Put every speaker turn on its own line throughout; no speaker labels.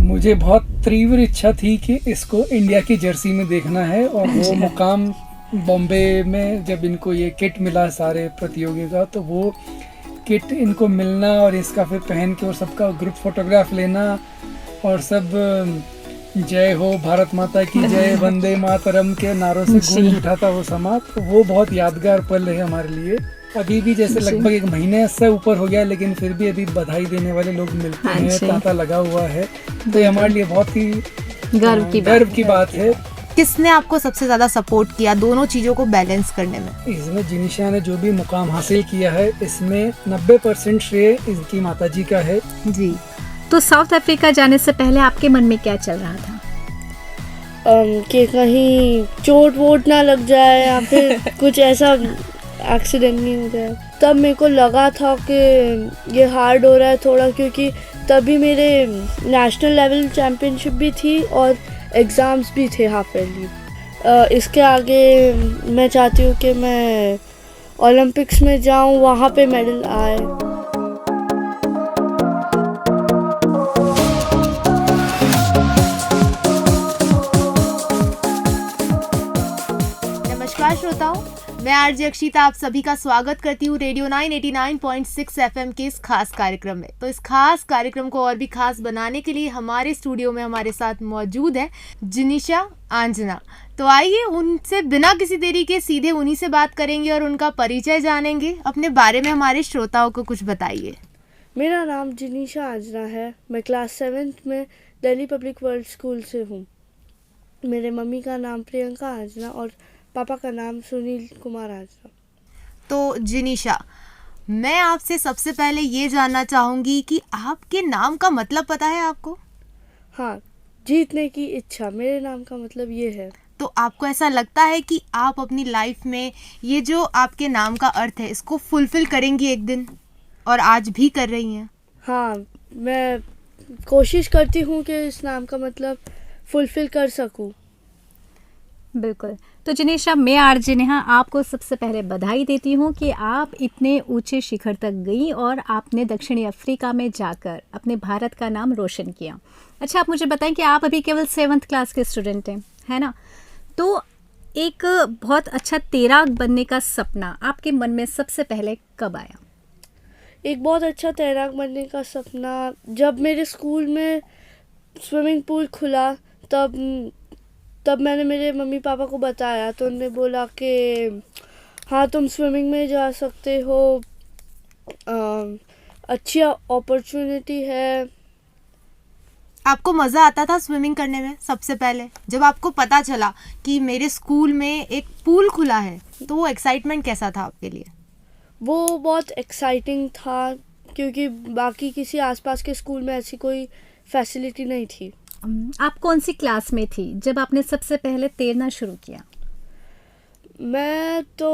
मुझे बहुत तीव्र इच्छा थी कि इसको इंडिया की जर्सी में देखना है, और वो मुकाम बॉम्बे में जब इनको ये किट मिला सारे प्रतियोगियों का, तो वो किट इनको मिलना और इसका फिर पहन के और सबका ग्रुप फोटोग्राफ लेना और सब जय हो भारत माता की जय, वंदे मातरम के नारों से गूंज उठा था वो समा। तो वो बहुत यादगार पल है हमारे लिए। अभी भी जैसे लगभग 1 महीने से ऊपर हो गया, लेकिन फिर भी अभी बधाई देने वाले लोग मिलते हैं, तांता लगा हुआ है। तो ये हमारे लिए बहुत ही गर्व की बात है।
किसने आपको सबसे ज्यादा सपोर्ट किया दोनों चीजों को बैलेंस करने में?
इसमें जिनिशा ने जो भी मुकाम हासिल किया है, इसमें 90% श्रेय इनकी माताजी का है
जी। तो साउथ अफ्रीका जाने से पहले आपके मन में क्या चल रहा था?
कि कहीं चोट वोट ना लग जाए या फिर कुछ ऐसा एक्सीडेंट नहीं हो जाए। तब मेरे को लगा था कि ये हार्ड हो रहा है थोड़ा, क्योंकि तभी मेरे नेशनल लेवल चैम्पियनशिप भी थी और एग्ज़ाम्स भी थे हाफ ईयरली। इसके आगे मैं चाहती हूँ कि मैं ओलंपिक्स में जाऊँ, वहाँ पे मेडल आए।
नमस्कार श्रोताओं, मैं आरजे अक्षिता आप सभी का स्वागत करती हूँ रेडियो 989.6 एफएम के इस खास कार्यक्रम में। तो इस खास कार्यक्रम को और भी खास बनाने के लिए हमारे स्टूडियो में हमारे साथ मौजूद है जिनिशा आंजना। तो आइए उनसे बिना किसी देरी के सीधे उन्हीं से बात करेंगे और उनका परिचय जानेंगे। अपने बारे में हमारे श्रोताओं को कुछ बताइए।
मेरा नाम जिनिशा आंजना है। मैं क्लास 7th में दिल्ली पब्लिक वर्ल्ड स्कूल से हूँ। मेरे मम्मी का नाम प्रियंका आंजना और पापा का नाम सुनील कुमार आंजना।
तो जिनिशा, मैं आपसे सबसे पहले ये जानना चाहूँगी कि आपके नाम का मतलब पता है आपको?
हाँ, जीतने की इच्छा मेरे नाम का मतलब ये है।
तो आपको ऐसा लगता है कि आप अपनी लाइफ में ये जो आपके नाम का अर्थ है इसको फुलफिल करेंगी एक दिन, और आज भी कर रही हैं?
हाँ, मैं कोशिश करती हूँ कि इस नाम का मतलब फुलफिल कर सकूँ।
बिल्कुल। तो जिनिशा, मैं आरजे नेहा आपको सबसे पहले बधाई देती हूँ कि आप इतने ऊंचे शिखर तक गई और आपने दक्षिणी अफ्रीका में जाकर अपने भारत का नाम रोशन किया। अच्छा, आप मुझे बताएं कि आप अभी केवल 7th क्लास के स्टूडेंट हैं, है ना? तो एक बहुत अच्छा तैराक बनने का सपना आपके मन में सबसे पहले कब आया?
एक बहुत अच्छा तैराक बनने का सपना जब मेरे स्कूल में स्विमिंग पूल खुला, तब मैंने मेरे मम्मी पापा को बताया, तो उन्होंने बोला कि हाँ तुम स्विमिंग में जा सकते हो, अच्छी अपॉर्चुनिटी है।
आपको मज़ा आता था स्विमिंग करने में? सबसे पहले जब आपको पता चला कि मेरे स्कूल में एक पूल खुला है, तो वो एक्साइटमेंट कैसा था आपके लिए?
वो बहुत एक्साइटिंग था, क्योंकि बाकी किसी आसपास के स्कूल में ऐसी कोई फैसिलिटी नहीं थी।
आप कौन सी क्लास में थी जब आपने सबसे पहले तैरना शुरू किया?
मैं तो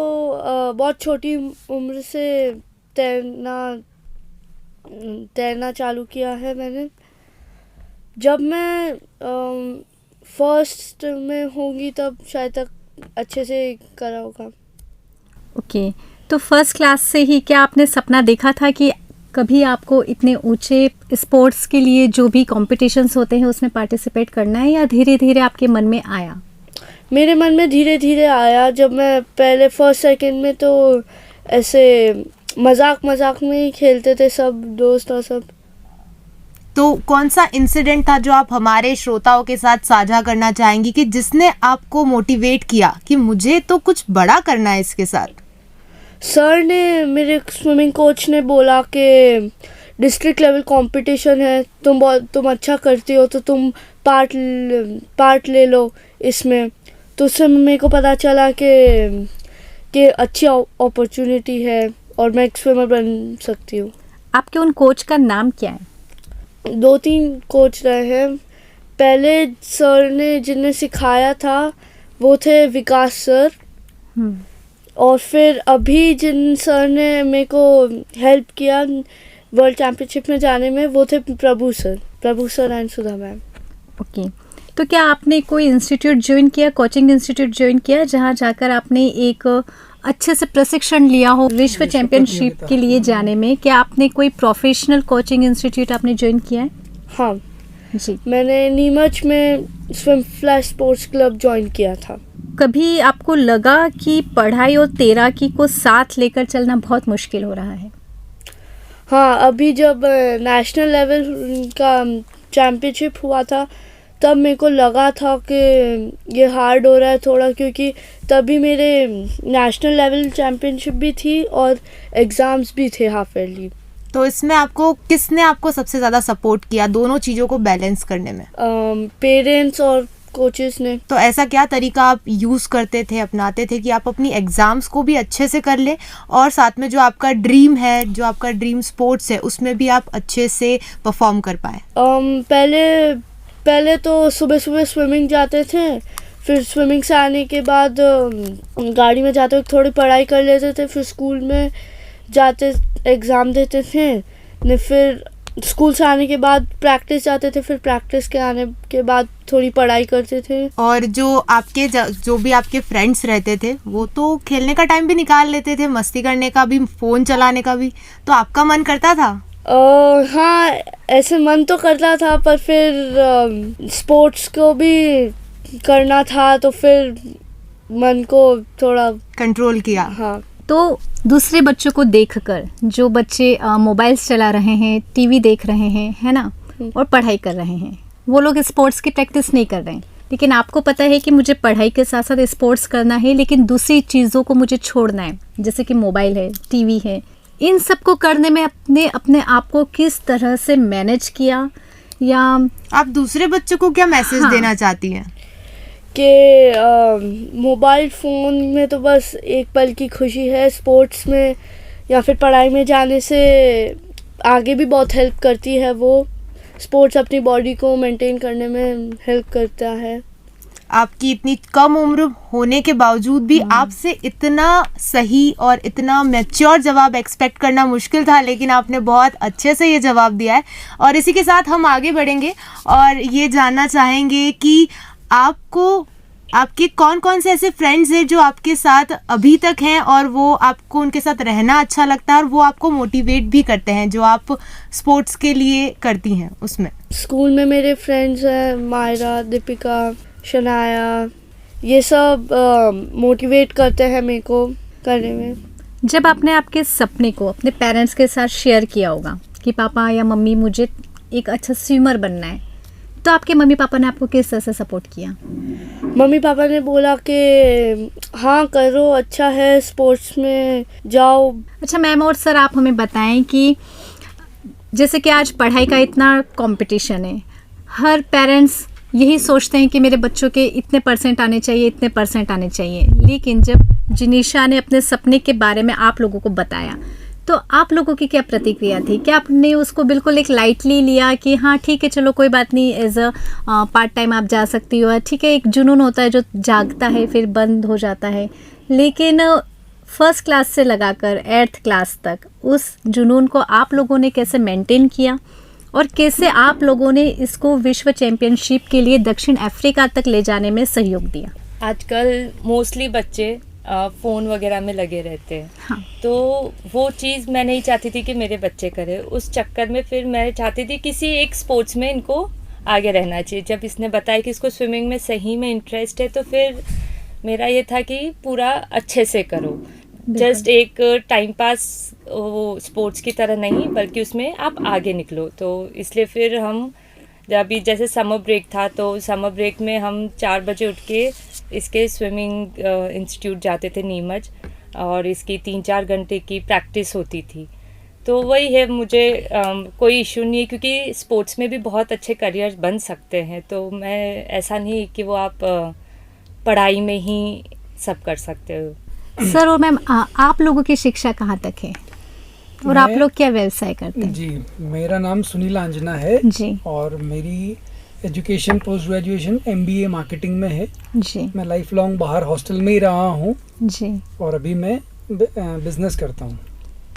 बहुत छोटी उम्र से तैरना चालू किया है मैंने। जब मैं फर्स्ट में होंगी तब शायद तक अच्छे से करा होगा।
ओके, तो फर्स्ट क्लास से ही क्या आपने सपना देखा था कि कभी आपको इतने ऊंचे स्पोर्ट्स के लिए जो भी कॉम्पिटिशन्स होते हैं उसमें पार्टिसिपेट करना है, या धीरे धीरे आपके मन में आया?
मेरे मन में धीरे धीरे आया। जब मैं पहले फर्स्ट सेकंड में तो ऐसे मजाक में ही खेलते थे सब दोस्त और सब।
तो कौन सा इंसिडेंट था जो आप हमारे श्रोताओं के साथ साझा करना चाहेंगी कि जिसने आपको मोटिवेट किया कि मुझे तो कुछ बड़ा करना है इसके साथ?
सर ने, मेरे स्विमिंग कोच ने बोला कि डिस्ट्रिक्ट लेवल कंपटीशन है, तुम अच्छा करती हो तो तुम पार्ट ले लो इसमें। तो उससे मेरे को पता चला कि अच्छी अपॉर्चुनिटी है और मैं एक स्विमर बन सकती हूँ।
आपके उन कोच का नाम क्या है?
2-3 कोच रहे हैं। पहले सर ने जिन्हें सिखाया था वो थे विकास सर, और फिर अभी जिन सर ने मेरे को हेल्प किया वर्ल्ड चैम्पियनशिप में जाने में वो थे Prabhu sir and Sudha ma'am.
Okay, तो क्या आपने कोई इंस्टीट्यूट ज्वाइन किया, कोचिंग इंस्टीट्यूट ज्वाइन किया, जहां जाकर आपने एक अच्छे से प्रशिक्षण लिया हो विश्व चैंपियनशिप के लिए जाने में? क्या आपने कोई प्रोफेशनल कोचिंग इंस्टीट्यूट आपने ज्वाइन किया है?
हाँ,
जी।
मैंने नीमच में swim flash sports club join किया था।
कभी आपको लगा कि पढ़ाई और तैराकी को साथ लेकर चलना बहुत मुश्किल हो रहा है?
हाँ, अभी जब नेशनल लेवल का चैम्पियनशिप हुआ था तब मेरे को लगा था कि ये हार्ड हो रहा है थोड़ा, क्योंकि तभी मेरे नेशनल लेवल चैम्पियनशिप भी थी और एग्ज़ाम्स भी थे हाफ ईयरली।
तो इसमें आपको किसने आपको सबसे ज़्यादा सपोर्ट किया दोनों चीज़ों को बैलेंस करने में?
पेरेंट्स और कोचेस ने।
तो ऐसा क्या तरीका आप यूज़ करते थे, अपनाते थे कि आप अपनी एग्ज़ाम्स को भी अच्छे से कर लें और साथ में जो आपका ड्रीम है, जो आपका ड्रीम स्पोर्ट्स है, उसमें भी आप अच्छे से परफॉर्म कर पाए?
पहले तो सुबह सुबह स्विमिंग जाते थे, फिर स्विमिंग से आने के बाद गाड़ी में जाते वक्त थोड़ी पढ़ाई कर लेते थे, फिर स्कूल में जाते एग्ज़ाम देते थे ने, फिर स्कूल से आने के बाद प्रैक्टिस जाते थे, फिर प्रैक्टिस के आने के बाद थोड़ी पढ़ाई करते थे।
और जो भी आपके फ्रेंड्स रहते थे वो तो खेलने का टाइम भी निकाल लेते थे, मस्ती करने का भी, फ़ोन चलाने का भी, तो आपका मन करता था?
हाँ, ऐसे मन तो करता था, पर फिर स्पोर्ट्स को भी करना था तो फिर मन को थोड़ा
कंट्रोल किया।
हाँ।
तो दूसरे बच्चों को देखकर जो बच्चे मोबाइल्स चला रहे हैं, टीवी देख रहे हैं, है ना, और पढ़ाई कर रहे हैं, वो लोग स्पोर्ट्स की प्रैक्टिस नहीं कर रहे हैं, लेकिन आपको पता है कि मुझे पढ़ाई के साथ साथ स्पोर्ट्स करना है, लेकिन दूसरी चीज़ों को मुझे छोड़ना है, जैसे कि मोबाइल है, टीवी है। इन सब को करने में अपने आप को किस तरह से मैनेज किया, या
आप दूसरे बच्चों को क्या मैसेज देना चाहती हैं?
कि मोबाइल फ़ोन में तो बस एक पल की खुशी है, स्पोर्ट्स में या फिर पढ़ाई में जाने से आगे भी बहुत हेल्प करती है। वो स्पोर्ट्स अपनी बॉडी को मेंटेन करने में हेल्प करता है।
आपकी इतनी कम उम्र होने के बावजूद भी आपसे इतना सही और इतना मैच्योर जवाब एक्सपेक्ट करना मुश्किल था, लेकिन आपने बहुत अच्छे से ये जवाब दिया है। और इसी के साथ हम आगे बढ़ेंगे और ये जानना चाहेंगे कि आपके कौन कौन से ऐसे फ्रेंड्स हैं जो आपके साथ अभी तक हैं और वो आपको उनके साथ रहना अच्छा लगता है और वो आपको मोटिवेट भी करते हैं जो आप स्पोर्ट्स के लिए करती हैं उसमें?
स्कूल में मेरे फ्रेंड्स हैं, मायरा, दीपिका, शनाया, ये सब मोटिवेट करते हैं मेरे को करने में।
जब आपने आपके सपने को अपने पेरेंट्स के साथ शेयर किया होगा कि पापा या मम्मी मुझे एक अच्छा स्विमर बनना है, तो आपके मम्मी पापा ने आपको किस तरह से सपोर्ट किया?
मम्मी पापा ने बोला कि हाँ करो, अच्छा है, स्पोर्ट्स में जाओ।
अच्छा मैम और सर, आप हमें बताएं कि जैसे कि आज पढ़ाई का इतना कंपटीशन है, हर पेरेंट्स यही सोचते हैं कि मेरे बच्चों के इतने परसेंट आने चाहिए, इतने परसेंट आने चाहिए, लेकिन जब जिनीशा ने अपने सपने के बारे में आप लोगों को बताया तो आप लोगों की क्या प्रतिक्रिया थी? क्या आपने उसको बिल्कुल एक लाइटली लिया कि हाँ ठीक है चलो कोई बात नहीं, एज अ पार्ट टाइम आप जा सकती हो, ठीक है, एक जुनून होता है जो जागता है फिर बंद हो जाता है, लेकिन फर्स्ट क्लास से लगाकर 8th क्लास तक उस जुनून को आप लोगों ने कैसे मेंटेन किया और कैसे आप लोगों ने इसको विश्व चैंपियनशिप के लिए दक्षिण अफ्रीका तक ले जाने में सहयोग दिया?
आजकल मोस्टली बच्चे फ़ोन वगैरह में लगे रहते हैं।
हाँ।
तो वो चीज़ मैं नहीं चाहती थी कि मेरे बच्चे करें, उस चक्कर में फिर मैं चाहती थी किसी एक स्पोर्ट्स में इनको आगे रहना चाहिए। जब इसने बताया कि इसको स्विमिंग में सही में इंटरेस्ट है तो फिर मेरा ये था कि पूरा अच्छे से करो, जस्ट एक टाइम पास वो स्पोर्ट्स की तरह नहीं बल्कि उसमें आप आगे निकलो। तो इसलिए फिर हम अभी जैसे समर ब्रेक था तो समर ब्रेक में हम 4 बजे उठ के इसके स्विमिंग इंस्टीट्यूट जाते थे नीमच, और इसकी 3-4 घंटे की प्रैक्टिस होती थी। तो वही है, मुझे कोई इशू नहीं है क्योंकि स्पोर्ट्स में भी बहुत अच्छे करियर बन सकते हैं। तो मैं ऐसा नहीं कि वो आप पढ़ाई में ही सब कर सकते हो।
सर और मैम, आप लोगों की शिक्षा कहाँ तक है और आप लोग क्या व्यवसाय करते हैं?
जी, मेरा नाम सुनील आंजना है
जी।
और मेरी education post graduation MBA marketing में है
जी।
मैं लाइफ लॉन्ग बाहर हॉस्टल में ही रहा हूँ
जी।
और अभी मैं बिजनेस करता हूँ।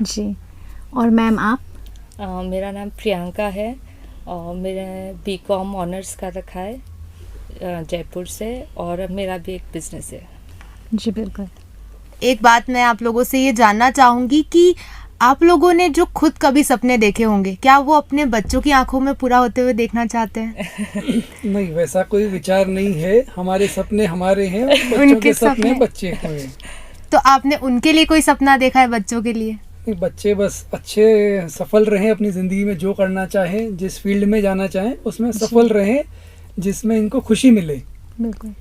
जी। और मैम आप?
मेरा नाम प्रियंका है और मेरा BCom ऑनर्स का रखा है जयपुर से, और मेरा भी एक बिजनेस है।
जी बिल्कुल।
एक बात मैं आप लोगों से ये जानना चाहूँगी कि आप लोगों ने जो खुद कभी सपने देखे होंगे, क्या वो अपने बच्चों की आंखों में पूरा होते हुए देखना चाहते हैं?
नहीं, वैसा कोई विचार नहीं है। हमारे सपने हमारे हैं और बच्चों
उनके
के सपने
सपने।
बच्चे के हैं।
तो आपने उनके लिए कोई सपना देखा है बच्चों के लिए?
नहीं, बच्चे बस अच्छे सफल रहें अपनी ज़िंदगी में, जो करना चाहें, जिस फील्ड में जाना चाहें उसमें सफल रहें, जिसमें इनको खुशी मिले।
बिल्कुल।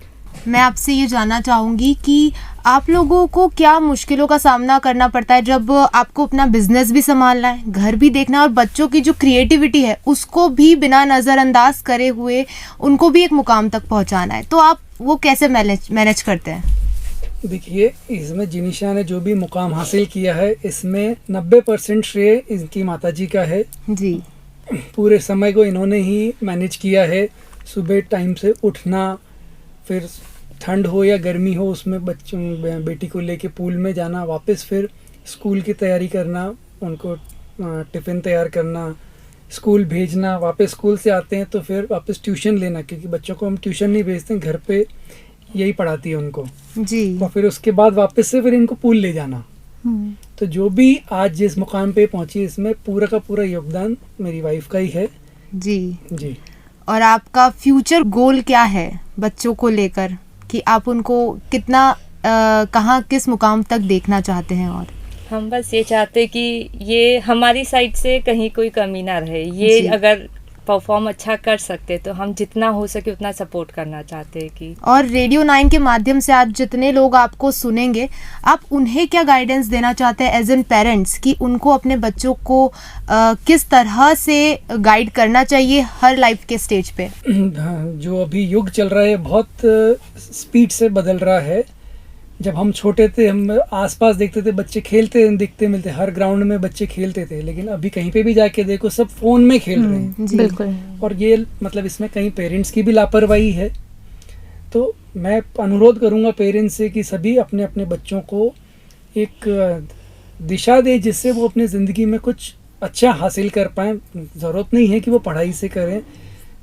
मैं आपसे ये जानना चाहूँगी कि आप लोगों को क्या मुश्किलों का सामना करना पड़ता है जब आपको अपना बिजनेस भी संभालना है, घर भी देखना है और बच्चों की जो क्रिएटिविटी है उसको भी बिना नज़रअंदाज करे हुए उनको भी एक मुकाम तक पहुँचाना है, तो आप वो कैसे मैनेज करते हैं?
देखिए, इसमें जिनिशा ने जो भी मुकाम हासिल किया है इसमें 90% श्रेय इनकी माताजी का है।
जी।
पूरे समय को इन्होंने ही मैनेज किया है। सुबह टाइम से उठना, फिर ठंड हो या गर्मी हो उसमें बच्चों बेटी को लेके पूल में जाना, वापस फिर स्कूल की तैयारी करना, उनको टिफ़िन तैयार करना, स्कूल भेजना, वापस स्कूल से आते हैं तो फिर वापस ट्यूशन लेना, क्योंकि बच्चों को हम ट्यूशन नहीं भेजते हैं, घर पे यही पढ़ाती है उनको।
जी।
और फिर उसके बाद वापस से फिर इनको पूल ले जाना। तो जो भी आज जिस मुकाम पे पहुंची इसमें पूरा का पूरा योगदान मेरी वाइफ का ही है।
जी।
जी।
और आपका फ्यूचर गोल क्या है बच्चों को लेकर, कि आप उनको कितना कहाँ किस मुकाम तक देखना चाहते हैं? और
हम बस ये चाहते कि ये हमारी साइड से कहीं कोई कमी ना रहे। ये
जी।
अगर परफॉर्म अच्छा कर सकते तो हम जितना हो सके उतना सपोर्ट करना चाहते हैं कि।
और रेडियो 9 के माध्यम से आज जितने लोग आपको सुनेंगे, आप उन्हें क्या गाइडेंस देना चाहते हैं एज एन पेरेंट्स, कि उनको अपने बच्चों को किस तरह से गाइड करना चाहिए हर लाइफ के स्टेज पे?
जो अभी युग चल रहा है बहुत स्पीड से बदल रहा है। जब हम छोटे थे हम आसपास देखते थे बच्चे खेलते दिखते मिलते, हर ग्राउंड में बच्चे खेलते थे, लेकिन अभी कहीं पे भी जाके देखो सब फोन में खेल रहे हैं।
जी।
बिल्कुल।
और ये मतलब इसमें कहीं पेरेंट्स की भी लापरवाही है। तो मैं अनुरोध करूंगा पेरेंट्स से कि सभी अपने अपने बच्चों को एक दिशा दे जिससे वो अपनी ज़िंदगी में कुछ अच्छा हासिल कर पाएँ। ज़रूरत नहीं है कि वो पढ़ाई से करें,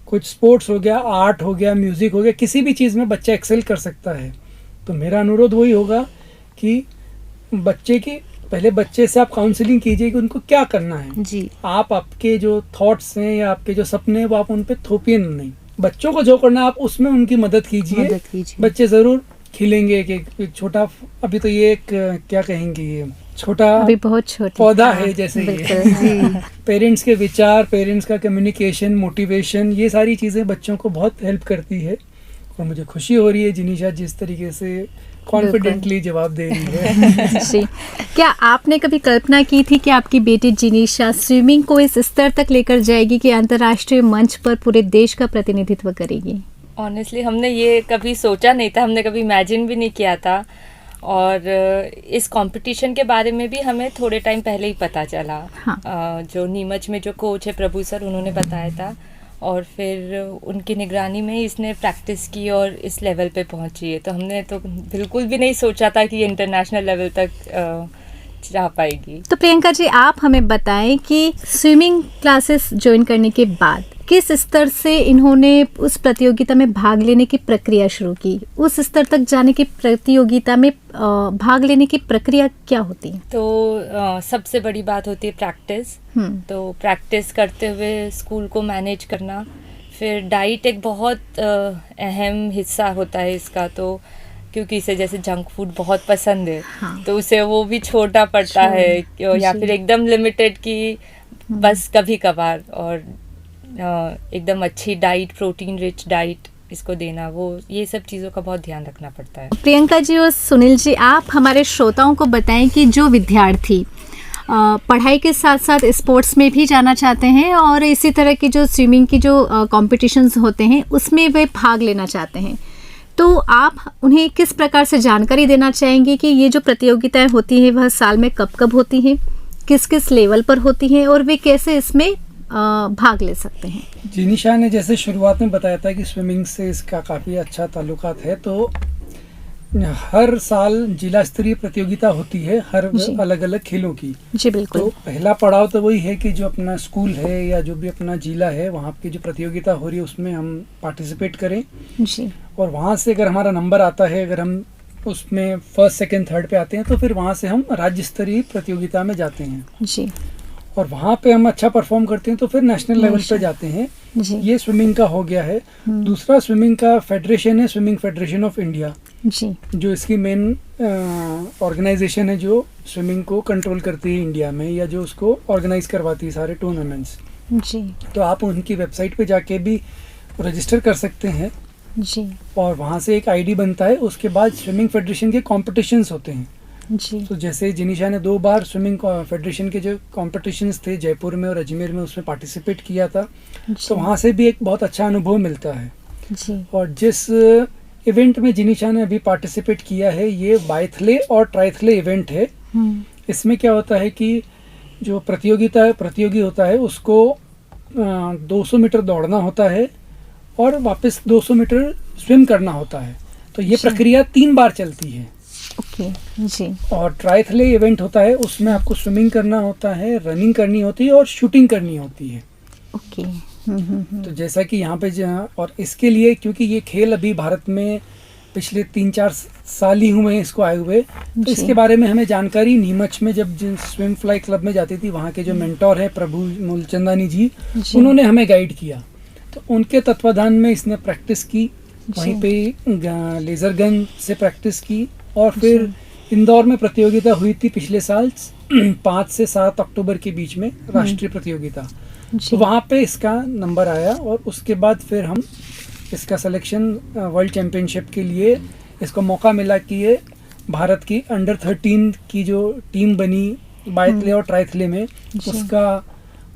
कुछ स्पोर्ट्स हो गया, आर्ट हो गया, म्यूज़िक हो गया, किसी भी चीज़ में बच्चा एक्सेल कर सकता है। तो मेरा अनुरोध वही होगा कि बच्चे की पहले बच्चे से आप काउंसलिंग कीजिए कि उनको क्या करना है।
जी।
आप आपके जो थॉट्स हैं या आपके जो सपने हैं वो आप उन पे थोपिए नहीं। बच्चों को जो करना है आप उसमें उनकी मदद कीजिए। बच्चे ज़रूर खिलेंगे। कि छोटा अभी तो ये एक क्या कहेंगे, ये छोटा
अभी बहुत छोटा
पौधा है जैसे ये।
बिल्कुल।
पेरेंट्स के विचार, पेरेंट्स का कम्युनिकेशन, मोटिवेशन, ये सारी चीज़ें बच्चों को बहुत हेल्प करती है। और मुझे खुशी हो रही है जिनिशा जिस तरीके से कॉन्फिडेंटली जवाब दे रही है।
जी। क्या आपने कभी कल्पना की थी कि आपकी बेटी जिनिशा स्विमिंग को इस स्तर तक लेकर जाएगी कि अंतर्राष्ट्रीय मंच पर पूरे देश का प्रतिनिधित्व करेगी?
ऑनेस्टली हमने ये कभी सोचा नहीं था, हमने कभी इमेजिन भी नहीं किया था। और इस कंपटीशन के बारे में भी हमें थोड़े टाइम पहले ही पता चला।
हाँ।
जो नीमच में जो कोच है प्रभु सर, उन्होंने बताया था और फिर उनकी निगरानी में इसने प्रैक्टिस की और इस लेवल पे पहुंची है। तो हमने तो बिल्कुल भी नहीं सोचा था कि ये इंटरनेशनल लेवल तक जा पाएगी।
तो प्रियंका जी, आप हमें बताएं कि स्विमिंग क्लासेस ज्वाइन करने के बाद किस स्तर से इन्होंने उस प्रतियोगिता में भाग लेने की प्रक्रिया शुरू की? उस स्तर तक जाने की प्रतियोगिता में भाग लेने की प्रक्रिया क्या होती है?
तो सबसे बड़ी बात होती है प्रैक्टिस। तो प्रैक्टिस करते हुए स्कूल को मैनेज करना, फिर डाइट एक बहुत अहम हिस्सा होता है इसका। तो क्योंकि इसे जैसे जंक फूड बहुत पसंद है,
हाँ।
तो उसे वो भी छोड़ना पड़ता है, या फिर एकदम लिमिटेड की बस कभी कभार। और एकदम अच्छी डाइट, प्रोटीन रिच डाइट इसको देना, वो ये सब चीज़ों का बहुत ध्यान रखना पड़ता है।
प्रियंका जी और सुनील जी, आप हमारे श्रोताओं को बताएं कि जो विद्यार्थी पढ़ाई के साथ साथ स्पोर्ट्स में भी जाना चाहते हैं और इसी तरह की जो स्विमिंग की जो कॉम्पिटिशन्स होते हैं उसमें वे भाग लेना चाहते हैं, तो आप उन्हें किस प्रकार से जानकारी देना चाहेंगे कि ये जो प्रतियोगिताएं होती हैं वह साल में कब कब होती हैं, किस किस लेवल पर होती हैं और वे कैसे इसमें भाग ले सकते हैं?
जिनिशा ने जैसे शुरुआत में बताया था कि स्विमिंग से इसका काफ़ी अच्छा ताल्लुकात है। तो हर साल जिला स्तरीय प्रतियोगिता होती है हर अलग अलग खेलों की।
जी बिल्कुल।
तो पहला पड़ाव तो वही है कि जो अपना स्कूल है या जो भी अपना जिला है वहाँ की जो प्रतियोगिता हो रही है उसमें हम पार्टिसिपेट करें।
जी।
और वहाँ से अगर हमारा नंबर आता है, अगर हम उसमें फर्स्ट सेकंड थर्ड पे आते हैं तो फिर वहाँ से हम राज्य स्तरीय प्रतियोगिता में जाते हैं
जी
और वहाँ पे हम अच्छा परफॉर्म करते हैं तो फिर नेशनल लेवल पे जाते हैं।
जी
ये स्विमिंग का हो गया है। दूसरा स्विमिंग का फेडरेशन है, स्विमिंग फेडरेशन ऑफ इंडिया,
जी
जो इसकी मेन ऑर्गेनाइजेशन है जो स्विमिंग को कंट्रोल करती है इंडिया में, या जो उसको ऑर्गेनाइज करवाती है सारे टूर्नामेंट्स।
जी
तो आप उनकी वेबसाइट पे जाके भी रजिस्टर कर सकते हैं
जी
और वहाँ से एक आईडी बनता है। उसके बाद स्विमिंग फेडरेशन के कॉम्पिटिशन्स होते हैं।
जी
तो जैसे जिनिशा ने 2 बार स्विमिंग फेडरेशन के जो कॉम्पिटिशन्स थे जयपुर में और अजमेर में, उसमें पार्टिसिपेट किया था। तो वहाँ से भी एक बहुत अच्छा अनुभव मिलता है।
जी
और जिस इवेंट में जिनिशा ने अभी पार्टिसिपेट किया है, ये बाइथले और ट्राइथले इवेंट है। इसमें क्या होता है कि जो प्रतियोगी होता है उसको 200 मीटर दौड़ना होता है और वापस 200 मीटर स्विम करना होता है। तो ये प्रक्रिया 3 बार चलती है।
ओके जी
और ट्राइथले इवेंट होता है, उसमें आपको स्विमिंग करना होता है, रनिंग करनी होती है और शूटिंग करनी होती है।
ओके
तो जैसा कि यहाँ पे और इसके लिए क्योंकि ये खेल अभी भारत में पिछले 3-4 साल ही हुए हैं इसको आए हुए, तो
जी।
इसके बारे में हमें जानकारी नीमच में जब जिन स्विम फ्लाई क्लब में जाती थी, वहाँ के जो मेंटोर है प्रभु मूलचंदानी जी, उन्होंने हमें गाइड किया। तो उनके तत्वाधान में इसने प्रैक्टिस की, वहीं पे लेज़र गन से प्रैक्टिस की और फिर इंदौर में प्रतियोगिता हुई थी पिछले साल 5 से 7 अक्टूबर के बीच में, राष्ट्रीय प्रतियोगिता। तो वहाँ पे इसका नंबर आया और उसके बाद फिर हम इसका सिलेक्शन वर्ल्ड चैम्पियनशिप के लिए इसको मौका मिला कि ये भारत की अंडर 13 की जो टीम बनी बाइथले और ट्राइथले में, उसका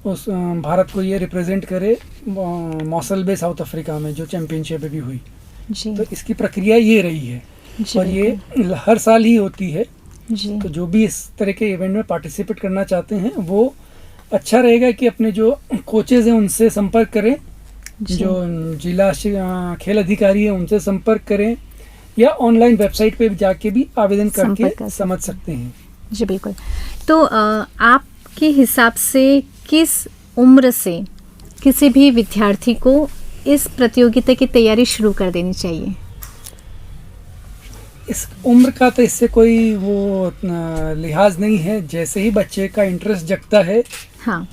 उस भारत को ये रिप्रेजेंट करे मॉसल बे साउथ अफ्रीका में जो चैम्पियनशिप भी हुई।
जी
तो इसकी प्रक्रिया ये रही है
जी,
और ये हर साल ही होती है।
जी
तो जो भी इस तरह के इवेंट में पार्टिसिपेट करना चाहते हैं वो अच्छा रहेगा कि अपने जो कोचेज हैं उनसे संपर्क करें, जो जिला खेल अधिकारी है उनसे संपर्क करें, या ऑनलाइन वेबसाइट पे जाके भी आवेदन
संपर्क
करके
कर
समझ सकते हैं।
जी बिल्कुल। तो आपके हिसाब से किस उम्र से किसी भी विद्यार्थी को इस प्रतियोगिता की तैयारी शुरू कर देनी चाहिए?
इस उम्र का तो इससे कोई वो लिहाज नहीं है, जैसे ही बच्चे का इंटरेस्ट जगता है
हाँ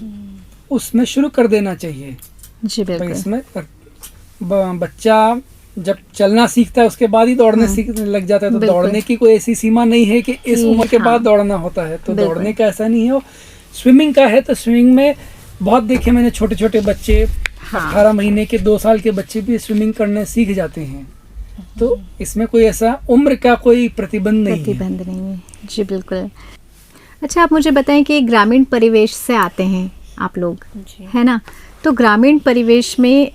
उसमें शुरू कर देना चाहिए।
जी
भाई
बिल्कुल।
इसमें बच्चा जब चलना सीखता है उसके बाद ही दौड़ने सीखने लग जाता है। तो
बिल्कुल।
दौड़ने की कोई ऐसी सीमा नहीं है कि इस
कि
उम्र के
हाँ।
बाद दौड़ना होता है, तो
बिल्कुल।
दौड़ने का ऐसा नहीं है। स्विमिंग का है तो स्विमिंग में बहुत देखे मैंने, छोटे छोटे बच्चे 18 महीने के 2 साल के बच्चे भी स्विमिंग करने सीख जाते हैं। तो इसमें कोई ऐसा उम्र का कोई प्रतिबंध नहीं है।
प्रतिबंध नहीं है। जी बिल्कुल। अच्छा, आप मुझे बताएं कि ग्रामीण परिवेश से आते हैं आप लोग,
जी।
है ना? तो ग्रामीण परिवेश में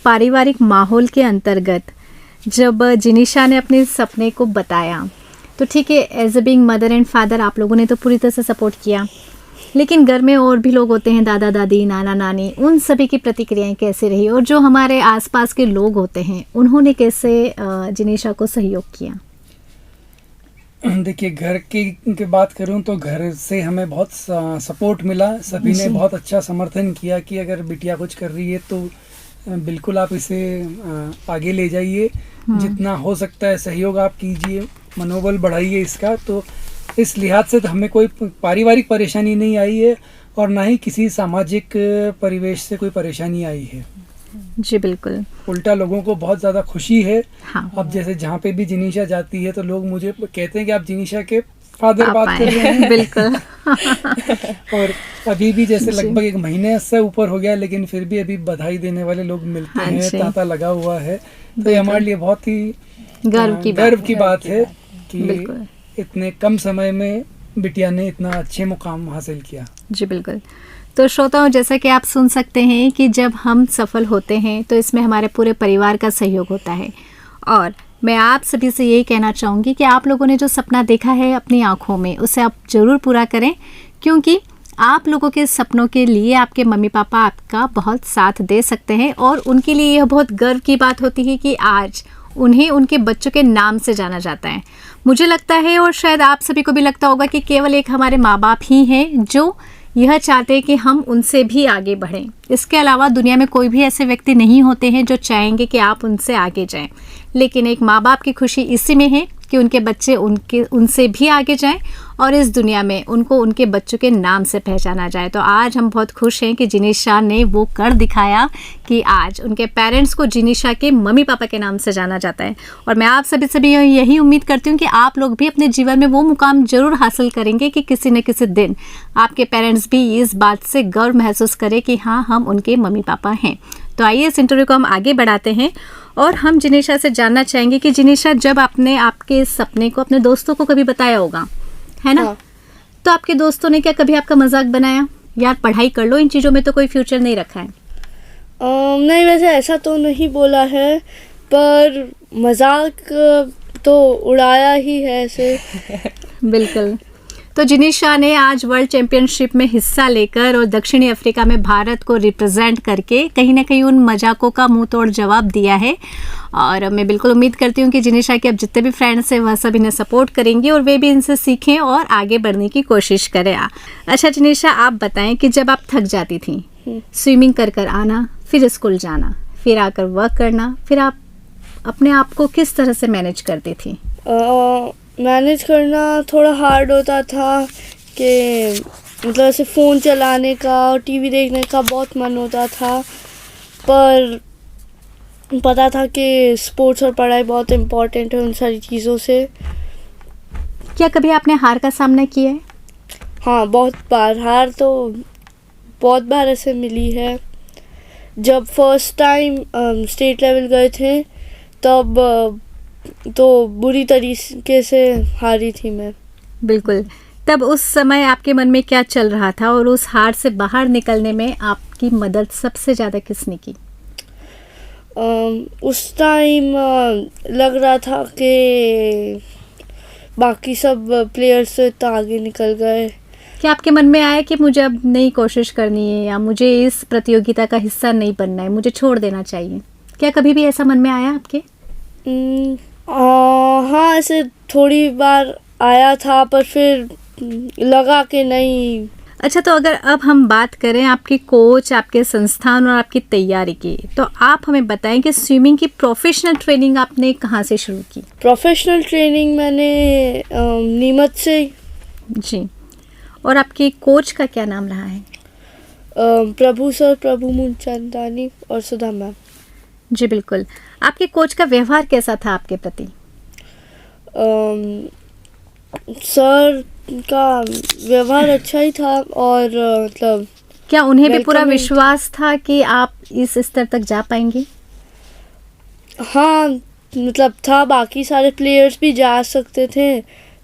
पारिवारिक माहौल के अंतर्गत जब जिनिशा ने अपने सपने को बताया, तो ठीक है, as a being mother and father आप लोगों ने तो पूरी तरह से सपोर्ट किया, लेकिन घर में और भी लोग होते हैं, दादा दादी, नाना नानी, उन सभी की प्रतिक्रियाएं कैसे रही? और जो हमारे आसपास के लोग होते हैं उन्होंने कैसे जिनिशा को सहयोग किया?
देखिए, घर की बात करूं तो घर से हमें बहुत सपोर्ट मिला। सभी ने बहुत अच्छा समर्थन किया कि अगर बिटिया कुछ कर रही है तो बिल्कुल आप इसे आगे ले जाइए, जितना हो सकता है सहयोग आप कीजिए, मनोबल बढ़ाइए इसका। तो इस लिहाज से तो हमें कोई पारिवारिक परेशानी नहीं आई है और ना ही किसी सामाजिक परिवेश से कोई परेशानी आई है।
जी बिल्कुल।
उल्टा लोगों को बहुत ज़्यादा खुशी है।
हाँ।
अब जैसे जहाँ पे भी जिनिशा जाती है तो लोग मुझे कहते हैं कि आप जिनिशा के फादर
आप
बात
आए
कर रहे हैं।
बिल्कुल।
और अभी भी जैसे
जी।
लगभग 1 महीने से ऊपर हो गया, लेकिन फिर भी अभी बधाई देने वाले लोग मिलते
हाँ
हैं,
जी।
तांता लगा हुआ है। तो ये हमारे लिए बहुत ही
गर्व की
बात है कि
बिल्कुल।
इतने कम समय में बिटिया ने इतना अच्छे मुकाम हासिल किया।
जी बिल्कुल। तो श्रोताओं, जैसा कि आप सुन सकते हैं कि जब हम सफल होते हैं तो इसमें हमारे पूरे परिवार का सहयोग होता है। और मैं आप सभी से यही कहना चाहूँगी कि आप लोगों ने जो सपना देखा है अपनी आँखों में, उसे आप ज़रूर पूरा करें, क्योंकि आप लोगों के सपनों के लिए आपके मम्मी पापा आपका बहुत साथ दे सकते हैं। और उनके लिए यह बहुत गर्व की बात होती है कि आज उन्हें उनके बच्चों के नाम से जाना जाता है। मुझे लगता है, और शायद आप सभी को भी लगता होगा, कि केवल एक हमारे माँ बाप ही हैं जो यह चाहते हैं कि हम उनसे भी आगे बढ़ें। इसके अलावा दुनिया में कोई भी ऐसे व्यक्ति नहीं होते हैं जो चाहेंगे कि आप उनसे आगे जाएं। लेकिन एक माँ बाप की खुशी इसी में है कि उनके बच्चे उनसे भी आगे जाएं और इस दुनिया में उनको उनके बच्चों के नाम से पहचाना जाए। तो आज हम बहुत खुश हैं कि जिनीशा ने वो कर दिखाया कि आज उनके पेरेंट्स को जिनीशा के मम्मी पापा के नाम से जाना जाता है। और मैं आप सभी यही उम्मीद करती हूँ कि आप लोग भी अपने जीवन में वो मुकाम जरूर हासिल करेंगे कि किसी न किसी दिन आपके पेरेंट्स भी इस बात से गर्व महसूस करें कि हाँ, हम उनके मम्मी पापा हैं। तो आइए इस इंटरव्यू को हम आगे बढ़ाते हैं और हम जिनीशा से जानना चाहेंगे कि जिनीशा, जब आपने आपके इस सपने को अपने दोस्तों को कभी बताया होगा, है ना?
हाँ।
तो आपके दोस्तों ने क्या कभी आपका मजाक बनाया, यार पढ़ाई कर लो, इन चीज़ों में तो कोई फ्यूचर नहीं रखा है?
नहीं, वैसे ऐसा तो नहीं बोला है, पर मजाक तो उड़ाया ही है ऐसे।
बिल्कुल। तो जिनीशा ने आज वर्ल्ड चैंपियनशिप में हिस्सा लेकर और दक्षिणी अफ्रीका में भारत को रिप्रेजेंट करके कहीं ना कहीं उन मजाकों का मुंह तोड़ जवाब दिया है। और मैं बिल्कुल उम्मीद करती हूँ कि जिनीशा के अब जितने भी फ्रेंड्स हैं वह सब इन्हें सपोर्ट करेंगे और वे भी इनसे सीखें और आगे बढ़ने की कोशिश करें। अच्छा जिनीशा, आप बताएं कि जब आप थक जाती थी, स्विमिंग कर आना, फिर स्कूल जाना, फिर आकर वर्क करना, फिर आप अपने आप को किस तरह से मैनेज करती थी?
मैनेज करना थोड़ा हार्ड होता था कि मतलब ऐसे फ़ोन चलाने का और टीवी देखने का बहुत मन होता था, पर पता था कि स्पोर्ट्स और पढ़ाई बहुत इम्पोर्टेंट है उन सारी चीज़ों से।
क्या कभी आपने हार का सामना किया है?
हाँ, बहुत बार। हार तो बहुत बार ऐसे मिली है। जब फर्स्ट टाइम स्टेट लेवल गए थे तब तो बुरी तरीके से हारी थी मैं।
बिल्कुल। तब उस समय आपके मन में क्या चल रहा था और उस हार से बाहर निकलने में आपकी मदद सबसे ज़्यादा किसने की?
उस टाइम लग रहा था कि बाकी सब प्लेयर्स तो इतना आगे निकल गए।
क्या आपके मन में आया कि मुझे अब नई कोशिश करनी है या मुझे इस प्रतियोगिता का हिस्सा नहीं बनना है, मुझे छोड़ देना चाहिए? क्या कभी भी ऐसा मन में आया आपके?
हाँ, ऐसे थोड़ी बार आया था, पर फिर लगा कि नहीं।
अच्छा, तो अगर अब हम बात करें आपके कोच, आपके संस्थान और आपकी तैयारी की, तो आप हमें बताएं कि स्विमिंग की प्रोफेशनल ट्रेनिंग आपने कहाँ से शुरू की?
प्रोफेशनल ट्रेनिंग मैंने नीमच से।
जी। और आपके कोच का क्या नाम रहा है?
प्रभु सर, प्रभु मूलचंदानी और सुधा मैम।
जी बिल्कुल। आपके कोच का व्यवहार कैसा था आपके प्रति?
सर का व्यवहार अच्छा ही था और मतलब
क्या उन्हें भी पूरा
welcoming
विश्वास था कि आप इस स्तर तक जा पाएंगे?
हाँ, मतलब था, बाकी सारे प्लेयर्स भी जा सकते थे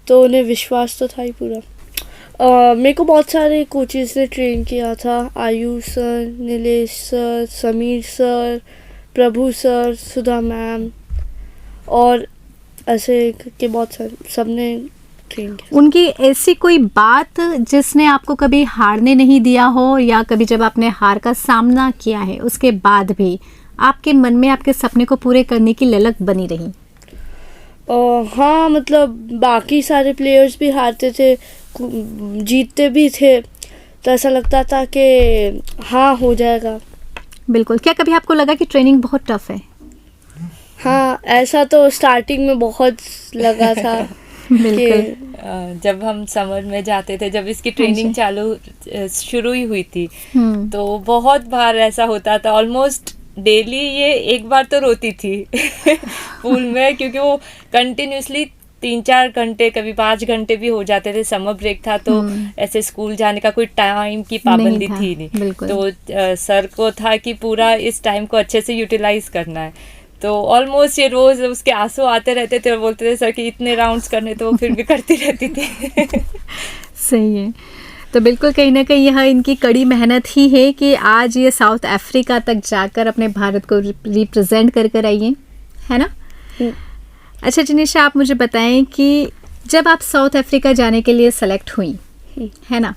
तो उन्हें विश्वास तो था ही पूरा। मेरे को बहुत सारे कोचेस ने ट्रेन किया था, Ayush sir, Nilesh sir, Sameer sir, Prabhu sir, Sudha ma'am और ऐसे के बहुत सारे, सबने ट्रेन किया।
उनकी ऐसी कोई बात जिसने आपको कभी हारने नहीं दिया हो, या कभी जब आपने हार का सामना किया है उसके बाद भी आपके मन में आपके सपने को पूरे करने की ललक बनी रही?
हाँ, मतलब बाकी सारे प्लेयर्स भी हारते थे, जीतते भी थे, तो ऐसा लगता था कि हाँ, हो जाएगा।
बिल्कुल। क्या कभी आपको लगा कि ट्रेनिंग बहुत टफ है?
हाँ, ऐसा तो स्टार्टिंग में बहुत लगा था।
बिल्कुल।
जब हम समर में जाते थे, जब इसकी ट्रेनिंग शुरू ही हुई थी, तो बहुत बार ऐसा होता था, ऑलमोस्ट डेली ये एक बार तो रोती थी पूल में, क्योंकि वो कंटिन्यूसली 3-4 घंटे, कभी 5 घंटे भी हो जाते थे। समर ब्रेक था तो ऐसे स्कूल जाने का कोई टाइम की पाबंदी थी नहीं, तो सर को था कि पूरा इस टाइम को अच्छे से यूटिलाइज करना है। तो ऑलमोस्ट ये रोज उसके आंसू आते रहते थे और बोलते थे सर कि इतने राउंड्स करने, तो वो फिर भी करती रहती थी।
सही है। तो बिल्कुल कहीं ना कहीं यह इनकी कड़ी मेहनत ही है कि आज ये साउथ अफ्रीका तक जाकर अपने भारत को रिप्रेजेंट कर आई है ना? अच्छा जिनीशा, आप मुझे बताएं कि जब आप साउथ अफ्रीका जाने के लिए सेलेक्ट हुई, है ना,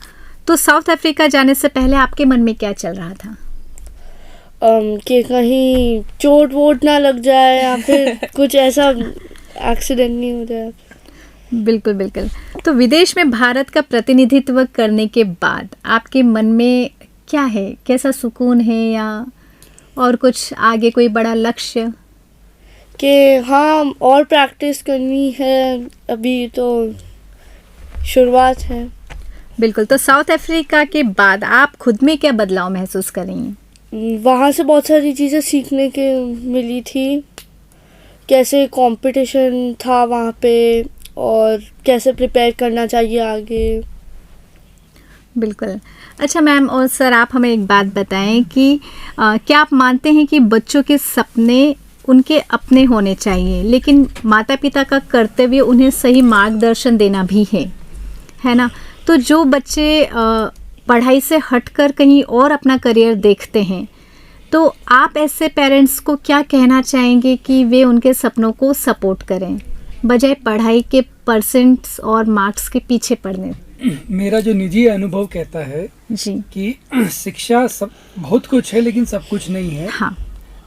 तो साउथ अफ्रीका जाने से पहले आपके मन में क्या चल रहा था?
कि कहीं चोट वोट ना लग जाए या फिर कुछ ऐसा एक्सीडेंट नहीं हो जाए।
बिल्कुल बिल्कुल। तो विदेश में भारत का प्रतिनिधित्व करने के बाद आपके मन में क्या है, कैसा सुकून है, या और कुछ आगे कोई बड़ा लक्ष्य?
कि हाँ और प्रैक्टिस करनी है, अभी तो शुरुआत है।
बिल्कुल। तो साउथ अफ्रीका के बाद आप खुद में क्या बदलाव महसूस करेंगी?
वहाँ से बहुत सारी चीज़ें सीखने के मिली थी, कैसे कंपटीशन था वहाँ पे और कैसे प्रिपेयर करना चाहिए आगे।
बिल्कुल। अच्छा मैम और सर, आप हमें एक बात बताएं कि क्या आप मानते हैं कि बच्चों के सपने उनके अपने होने चाहिए, लेकिन माता पिता का कर्तव्य उन्हें सही मार्गदर्शन देना भी है ना? तो जो बच्चे पढ़ाई से हटकर कहीं और अपना करियर देखते हैं, तो आप ऐसे पेरेंट्स को क्या कहना चाहेंगे कि वे उनके सपनों को सपोर्ट करें बजाय पढ़ाई के परसेंट्स और मार्क्स के पीछे पड़ने?
मेरा जो निजी अनुभव कहता है
जी
कि शिक्षा सब बहुत कुछ है लेकिन सब कुछ नहीं है।
हाँ,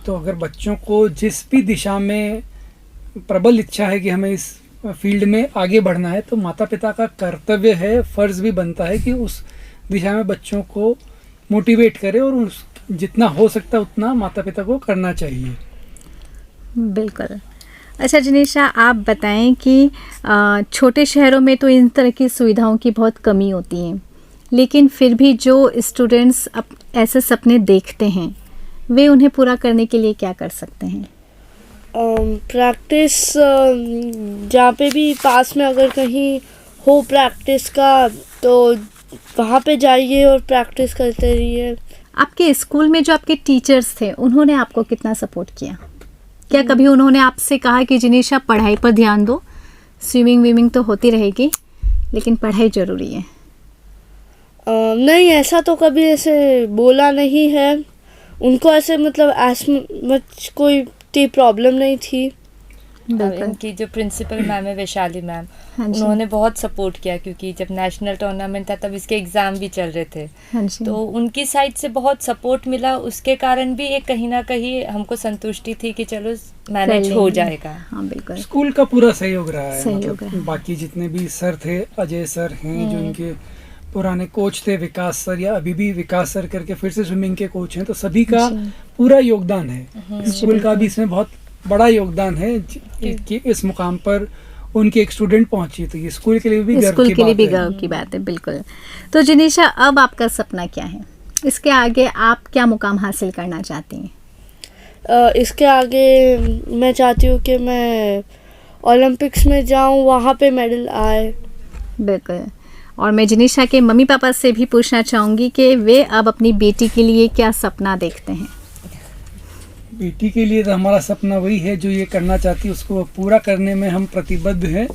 तो अगर बच्चों को जिस भी दिशा में प्रबल इच्छा है कि हमें इस फील्ड में आगे बढ़ना है, तो माता पिता का कर्तव्य है, फर्ज भी बनता है कि उस दिशा में बच्चों को मोटिवेट करे और उस जितना हो सकता है उतना माता पिता को करना चाहिए।
बिल्कुल। अच्छा जिनेशा, आप बताएं कि छोटे शहरों में तो इन तरह की सुविधाओं की बहुत कमी होती है, लेकिन फिर भी जो स्टूडेंट्स ऐसे सपने देखते हैं वे उन्हें पूरा करने के लिए क्या कर सकते हैं?
प्रैक्टिस जहाँ पे भी पास में अगर कहीं हो प्रैक्टिस का तो वहाँ पे जाइए और प्रैक्टिस करते रहिए।
आपके स्कूल में जो आपके टीचर्स थे उन्होंने आपको कितना सपोर्ट किया? क्या कभी उन्होंने आपसे कहा कि जिनेशा पढ़ाई पर ध्यान दो, स्विमिंग तो होती रहेगी लेकिन पढ़ाई ज़रूरी है?
नहीं, ऐसा तो कभी ऐसे बोला नहीं है। उनको ऐसे मतलब एज मच कोई प्रॉब्लम नहीं थी।
इनकी जो प्रिंसिपल मैम है वैशाली मैम,
हाँ जी।
उन्होंने बहुत सपोर्ट किया क्योंकि जब नेशनल टूर्नामेंट था तब इसके एग्ज़ाम भी चल रहे थे।
हाँ जी।
तो उनकी साइड से बहुत सपोर्ट मिला, उसके कारण भी एक कहीं ना कहीं हमको संतुष्टि थी कि चलो मैनेज हो जाएगा।
हाँ बिल्कुल।
स्कूल का पूरा सहयोग रहा है।
सहयोग रहा है।
बाकी जितने भी सर थे, अजय सर हैं जो इनके पुराने कोच थे, विकास सर, या अभी भी विकास सर करके फिर से स्विमिंग के कोच हैं, तो सभी का पूरा योगदान है। स्कूल का भी इसमें बहुत बड़ा योगदान है कि इस मुकाम पर उनके एक स्टूडेंट पहुंची, तो ये स्कूल के लिए भी गर्व
स्कूल
की
के लिए
बात
भी
है।
गर्व की बात है। बिल्कुल। तो जिनेशा, अब आपका सपना क्या है? इसके आगे आप क्या मुकाम हासिल करना चाहती हैं?
इसके आगे मैं चाहती हूँ कि मैं ओलंपिक्स में जाऊँ, वहाँ पे मेडल आए।
बिल्कुल। और मैं जिनेशा के मम्मी पापा से भी पूछना चाहूँगी कि वे अब अपनी बेटी के लिए क्या सपना देखते हैं?
बेटी के लिए तो हमारा सपना वही है, जो ये करना चाहती है उसको पूरा करने में हम प्रतिबद्ध हैं।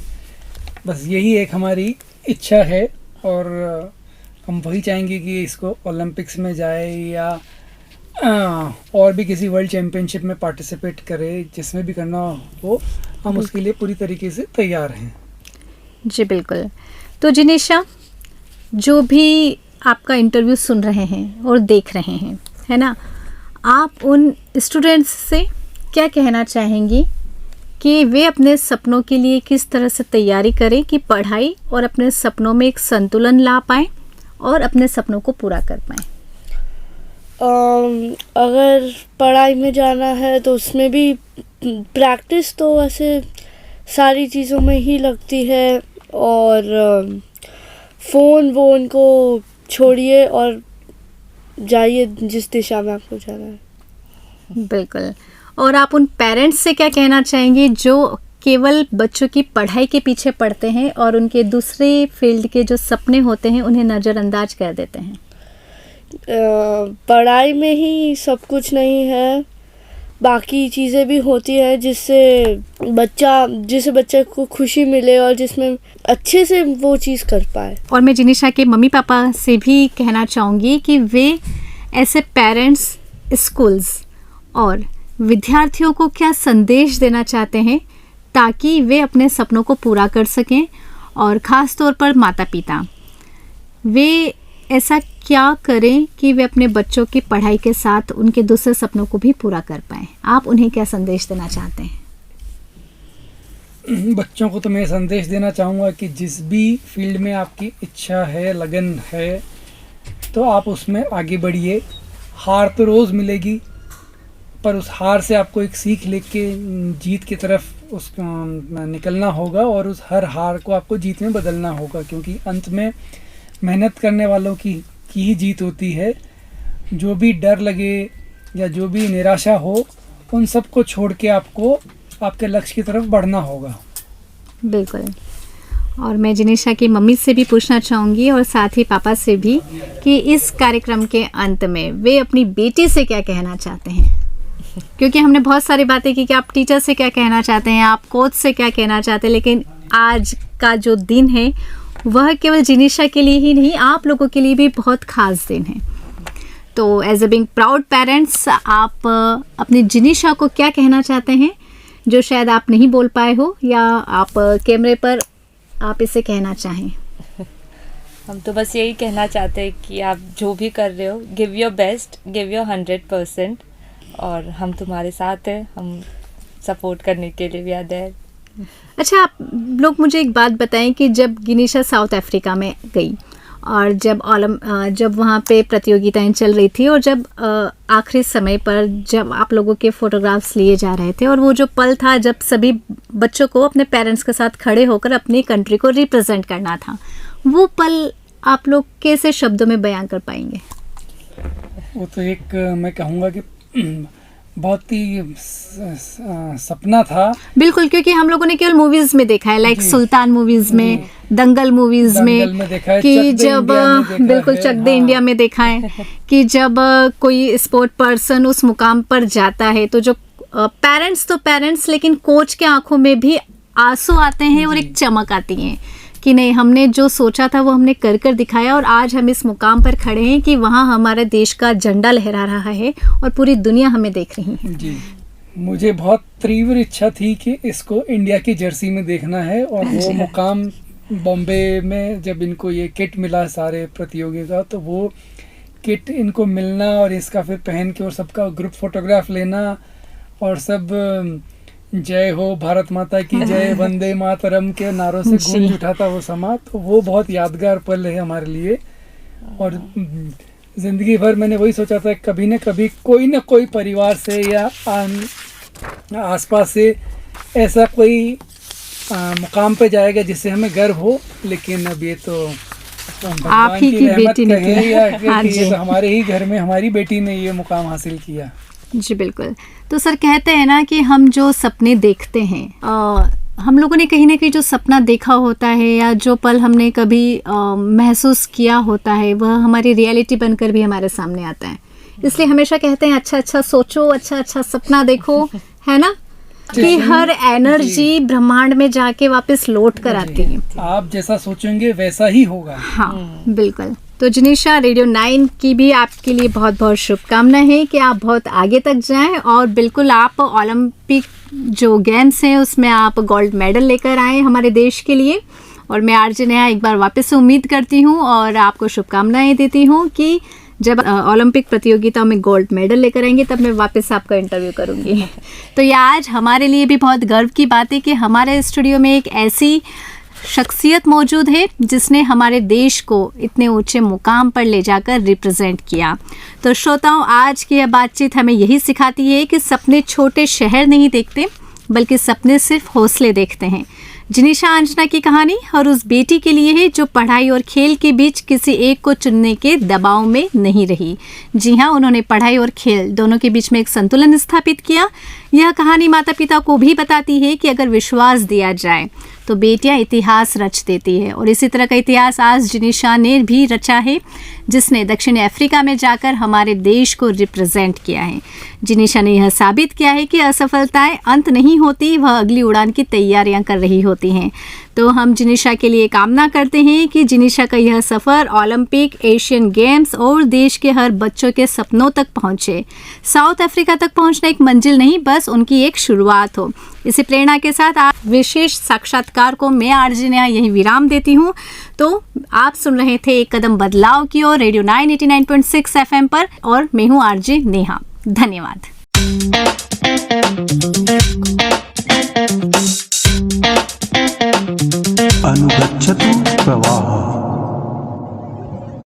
बस यही एक हमारी इच्छा है और हम वही चाहेंगे कि इसको ओलंपिक्स में जाए या और भी किसी वर्ल्ड चैम्पियनशिप में पार्टिसिपेट करे, जिसमें भी करना हो हम उसके लिए पूरी तरीके से तैयार हैं।
जी बिल्कुल। तो जिनेशा, जो भी आपका इंटरव्यू सुन रहे हैं और देख रहे हैं, है ना, आप उन स्टूडेंट्स से क्या कहना चाहेंगी कि वे अपने सपनों के लिए किस तरह से तैयारी करें कि पढ़ाई और अपने सपनों में एक संतुलन ला पाएँ और अपने सपनों को पूरा कर पाएँ?
अगर पढ़ाई में जाना है तो उसमें भी प्रैक्टिस तो वैसे सारी चीज़ों में ही लगती है, और फ़ोन को छोड़िए और जाइए जिस दिशा में आपको जाना है।
बिल्कुल। और आप उन पेरेंट्स से क्या कहना चाहेंगे जो केवल बच्चों की पढ़ाई के पीछे पड़ते हैं और उनके दूसरे फील्ड के जो सपने होते हैं उन्हें नज़रअंदाज कर देते हैं?
पढ़ाई में ही सब कुछ नहीं है, बाकी चीज़ें भी होती है जिससे बच्चे को खुशी मिले और जिसमें अच्छे से वो चीज़ कर पाए।
और मैं जिनेशा के मम्मी पापा से भी कहना चाहूँगी कि वे ऐसे पेरेंट्स, स्कूल्स और विद्यार्थियों को क्या संदेश देना चाहते हैं ताकि वे अपने सपनों को पूरा कर सकें, और ख़ास तौर पर माता पिता वे ऐसा क्या करें कि वे अपने बच्चों की पढ़ाई के साथ उनके दूसरे सपनों को भी पूरा कर पाएँ? आप उन्हें क्या संदेश देना चाहते हैं?
बच्चों को तो मैं संदेश देना चाहूँगा कि जिस भी फील्ड में आपकी इच्छा है, लगन है, तो आप उसमें आगे बढ़िए। हार तो रोज़ मिलेगी, पर उस हार से आपको एक सीख लेके जीत की तरफ उस निकलना होगा और उस हर हार को आपको जीत में बदलना होगा, क्योंकि अंत में मेहनत करने वालों की ही जीत होती है। जो भी डर लगे या जो भी निराशा हो, उन सब को छोड़ के आपको आपके लक्ष्य की तरफ बढ़ना होगा।
बिल्कुल। और मैं जिनेशा की मम्मी से भी पूछना चाहूँगी और साथ ही पापा से भी कि इस कार्यक्रम के अंत में वे अपनी बेटी से क्या कहना चाहते हैं, क्योंकि हमने बहुत सारी बातें की कि आप टीचर से क्या कहना चाहते हैं, आप कोच से क्या कहना चाहते हैं, लेकिन आज का जो दिन है वह केवल जिनेशा के लिए ही नहीं, आप लोगों के लिए भी बहुत ख़ास दिन है। तो as a being proud parents, आप अपनी जिनेशा को क्या कहना चाहते हैं जो शायद आप नहीं बोल पाए हो, या आप कैमरे पर आप इसे कहना चाहें?
हम तो बस यही कहना चाहते हैं कि आप जो भी कर रहे हो, give your best, give your 100%, और हम तुम्हारे साथ हैं, हम सपोर्ट करने के लिए भी आते हैं।
अच्छा, आप लोग मुझे एक बात बताएं कि जब जिनेशा साउथ अफ्रीका में गई और जब वहाँ पे प्रतियोगिताएं चल रही थी और जब आखिरी समय पर जब आप लोगों के फोटोग्राफ्स लिए जा रहे थे और वो जो पल था जब सभी बच्चों को अपने पेरेंट्स के साथ खड़े होकर अपनी कंट्री को रिप्रेजेंट करना था, वो पल आप लोग कैसे शब्दों में बयां कर पाएंगे?
वो तो एक मैं कहूँगा कि बहुत ही सपना था।
बिल्कुल, क्योंकि हम लोगों ने केवल मूवीज में देखा है, लाइक सुल्तान मूवीज में, दंगल मूवीज में
देखा है,
कि जब बिल्कुल चक दे इंडिया में देखा है कि जब कोई स्पोर्ट पर्सन उस मुकाम पर जाता है तो जो पेरेंट्स लेकिन कोच के आंखों में भी आंसू आते हैं और एक चमक आती है कि नहीं, हमने जो सोचा था वो हमने कर दिखाया और आज हम इस मुकाम पर खड़े हैं कि वहाँ हमारे देश का झंडा लहरा रहा है और पूरी दुनिया हमें देख रही है।
जी, मुझे बहुत तीव्र इच्छा थी कि इसको इंडिया की जर्सी में देखना है, और वो मुकाम बॉम्बे में जब इनको ये किट मिला सारे प्रतियोगी का, तो वो किट इनको मिलना और इसका फिर पहन के और सबका ग्रुप फोटोग्राफ लेना और सब जय हो भारत माता की जय, वंदे मातरम के नारों से गूंज उठा था वो समा, तो वो बहुत यादगार पल है हमारे लिए। और ज़िंदगी भर मैंने वही सोचा था, कभी न कभी कोई न कोई परिवार से या आसपास से ऐसा कोई मुकाम पे जाएगा जिससे हमें गर्व हो, लेकिन अब ये तो
आप ही की बेटी ने किया।
हाँ जी, तो हमारे ही घर में हमारी बेटी ने ये मुकाम हासिल किया।
जी बिल्कुल। तो सर, कहते हैं ना कि हम जो सपने देखते हैं, हम लोगों ने कहीं ना कहीं जो सपना देखा होता है या जो पल हमने कभी महसूस किया होता है वह हमारी रियलिटी बनकर भी हमारे सामने आता है। इसलिए हमेशा कहते हैं अच्छा सोचो, अच्छा सपना देखो, है ना, कि हर एनर्जी ब्रह्मांड में जाके वापस लौट कर आती है।
आप जैसा सोचेंगे वैसा ही होगा।
हाँ बिल्कुल। तो जिनेशा, रेडियो 9 की भी आपके लिए बहुत बहुत शुभकामनाएं हैं कि आप बहुत आगे तक जाएं और बिल्कुल आप ओलंपिक जो गेम्स हैं उसमें आप गोल्ड मेडल लेकर आए हमारे देश के लिए। और मैं आरजे नेहा एक बार वापस से उम्मीद करती हूँ और आपको शुभकामनाएं देती हूँ कि जब ओलंपिक प्रतियोगिताओं में गोल्ड मेडल लेकर आएंगे तब मैं वापस आपका इंटरव्यू करूँगी। तो ये आज हमारे लिए भी बहुत गर्व की बात है कि हमारे स्टूडियो में एक ऐसी शख्सियत मौजूद है जिसने हमारे देश को इतने ऊंचे मुकाम पर ले जाकर रिप्रेजेंट किया। तो श्रोताओं, आज की यह बातचीत हमें यही सिखाती है कि सपने छोटे शहर नहीं देखते, बल्कि सपने सिर्फ हौसले देखते हैं। जिनेशा आंजना की कहानी और उस बेटी के लिए है जो पढ़ाई और खेल के बीच किसी एक को चुनने के दबाव में नहीं रही। जी हाँ, उन्होंने पढ़ाई और खेल दोनों के बीच में एक संतुलन स्थापित किया। यह कहानी माता पिता को भी बताती है कि अगर विश्वास दिया जाए तो बेटियां इतिहास रच देती है, और इसी तरह का इतिहास आज जिनेशा ने भी रचा है, जिसने दक्षिण अफ्रीका में जाकर हमारे देश को रिप्रेजेंट किया है। जिनेशा ने यह साबित किया है कि असफलताएं अंत नहीं होती, वह अगली उड़ान की तैयारियां कर रही होती हैं। तो हम जिनेशा के लिए कामना करते हैं कि जिनेशा का यह सफ़र ओलंपिक, एशियन गेम्स और देश के हर बच्चों के सपनों तक पहुंचे। साउथ अफ्रीका तक पहुंचना एक मंजिल नहीं, बस उनकी एक शुरुआत हो। इसी प्रेरणा के साथ आप विशेष साक्षात्कार को मैं आरजे नेहा यही विराम देती हूँ। तो आप सुन रहे थे एक कदम बदलाव की ओर रेडियो 989.6 FM पर, और मैं हूँ आरजे नेहा। धन्यवाद।